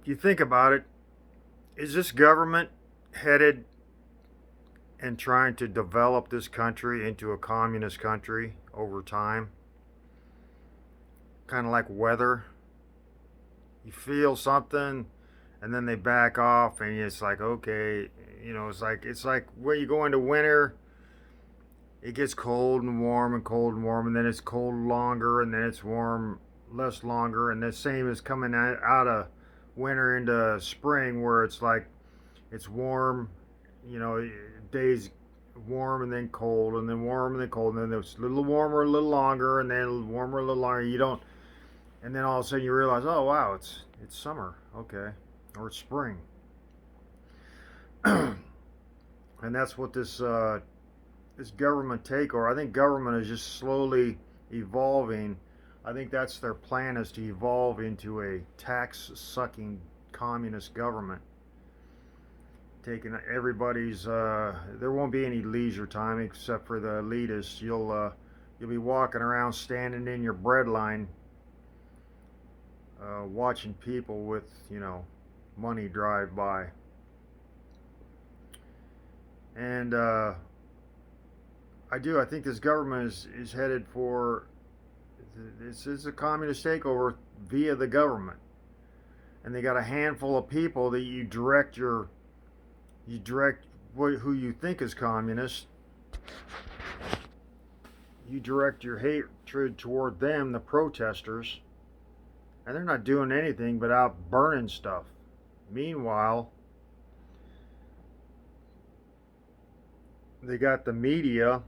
you think about it, is this government headed and trying to develop this country into a communist country over time? Kind of like weather. You feel something, and then they back off, and it's like, okay, it's like when you go into winter, it gets cold and warm and cold and warm, and then it's cold longer, and then it's warm less longer, and the same is coming out of winter into spring, where it's like it's warm, you know, days warm and then cold and then warm and then cold and then it's a little warmer a little longer and then a little warmer a little longer. You don't, and then all of a sudden you realize, oh wow, it's summer, okay, or it's spring, and that's what this government takeover. I think government is just slowly evolving. I think that's their plan, is to evolve into a tax sucking communist government, taking everybody's. There won't be any leisure time except for the elitists. You'll be walking around, standing in your bread line, watching people with money drive by, and I think this government is headed for. This is a communist takeover via the government, and they got a handful of people that you direct who you think is communist. You direct your hatred toward them, the protesters, and they're not doing anything but out burning stuff. Meanwhile, they got the media.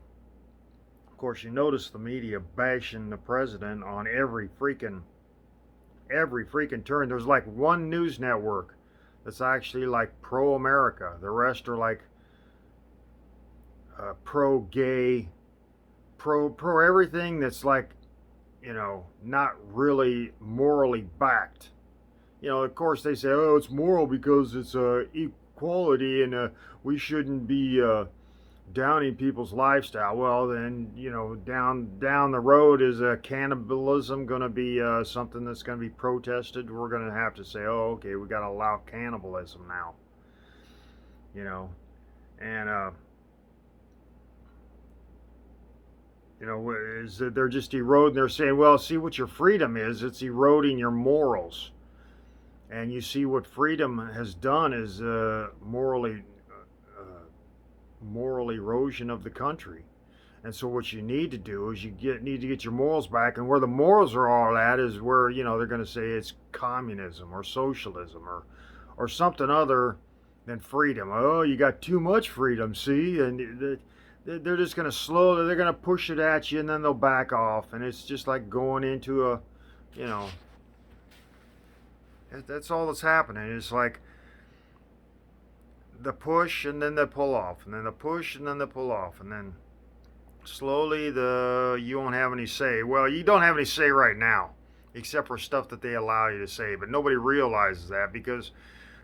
Of course, you notice the media bashing the president on every freaking turn. There's like one news network that's actually like pro-America. The rest are like pro-gay, pro everything that's like not really morally backed. Of course they say, oh, it's moral because it's equality, and we shouldn't be downing people's lifestyle. Well, then down the road, is cannibalism going to be something that's going to be protested? We're going to have to say, oh, okay, we got to allow cannibalism now. And is that they're just eroding. They're saying, well, see what your freedom is. It's eroding your morals. And you see what freedom has done is moral erosion of the country. And so what you need to do is need to get your morals back. And where the morals are all at is where they're going to say it's communism or socialism or something other than freedom. Oh, you got too much freedom, see? And they're just going to they're going to push it at you, and then they'll back off. And it's just like going into you know that's all that's happening. It's like the push, and then the pull off, and then the push, and then the pull off, and then slowly you won't have any say. Well, you don't have any say right now, except for stuff that they allow you to say, but nobody realizes that, because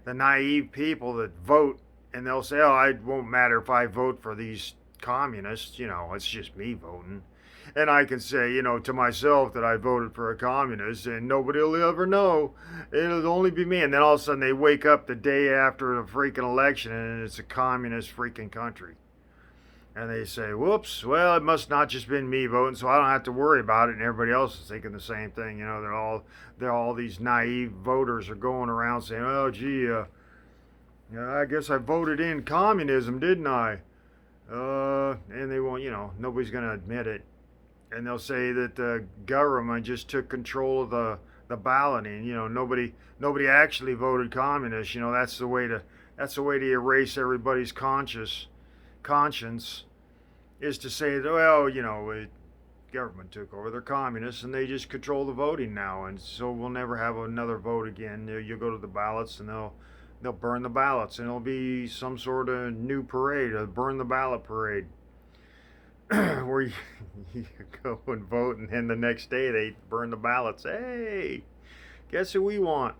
the naive people that vote, and they'll say, oh, it won't matter if I vote for these communists, it's just me voting. And I can say, to myself that I voted for a communist, and nobody will ever know. It'll only be me. And then all of a sudden they wake up the day after the freaking election, and it's a communist freaking country. And they say, whoops, well, it must not just been me voting, so I don't have to worry about it. And everybody else is thinking the same thing. They're all these naive voters are going around saying, oh, gee, I guess I voted in communism, didn't I? And they won't, nobody's going to admit it. And they'll say that the government just took control of the balloting. Nobody actually voted communist. That's the way to erase everybody's conscience, is to say that, well, government took over. They're communists, and they just control the voting now, and so we'll never have another vote again. You'll go to the ballots, and they'll burn the ballots, and it'll be some sort of new parade, a burn the ballot parade. Where you go and vote, and then the next day they burn the ballots. Hey, guess who we want?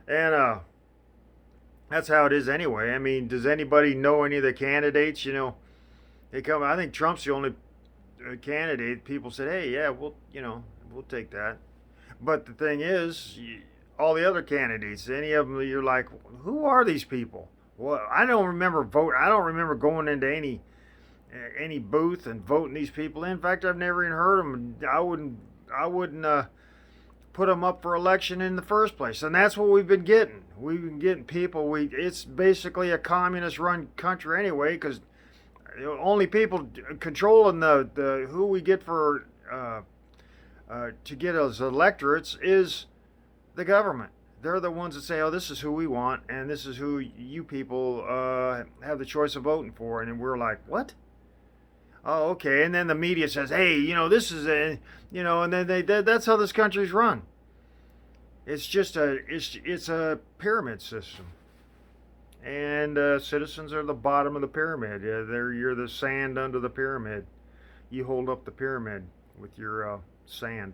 And that's how it is anyway. I mean, does anybody know any of the candidates? They come. I think Trump's the only candidate. People said, hey, yeah, we'll take that. But the thing is, all the other candidates. Any of them, you're like, who are these people? Well, I don't remember vote. I don't remember going into any booth and voting these people in. In fact, I've never even heard of them. I wouldn't put them up for election in the first place. And that's what we've been getting. We've been getting people. It's basically a communist-run country anyway, because the only people controlling the who we get for to get as electorates is the government. They're the ones that say, "Oh, this is who we want, and this is who you people have the choice of voting for." And we're like, "What? Oh, okay." And then the media says, "Hey, this is a, and then that's how this country's run. It's just it's a pyramid system, and citizens are the bottom of the pyramid. You're the sand under the pyramid. You hold up the pyramid with your sand."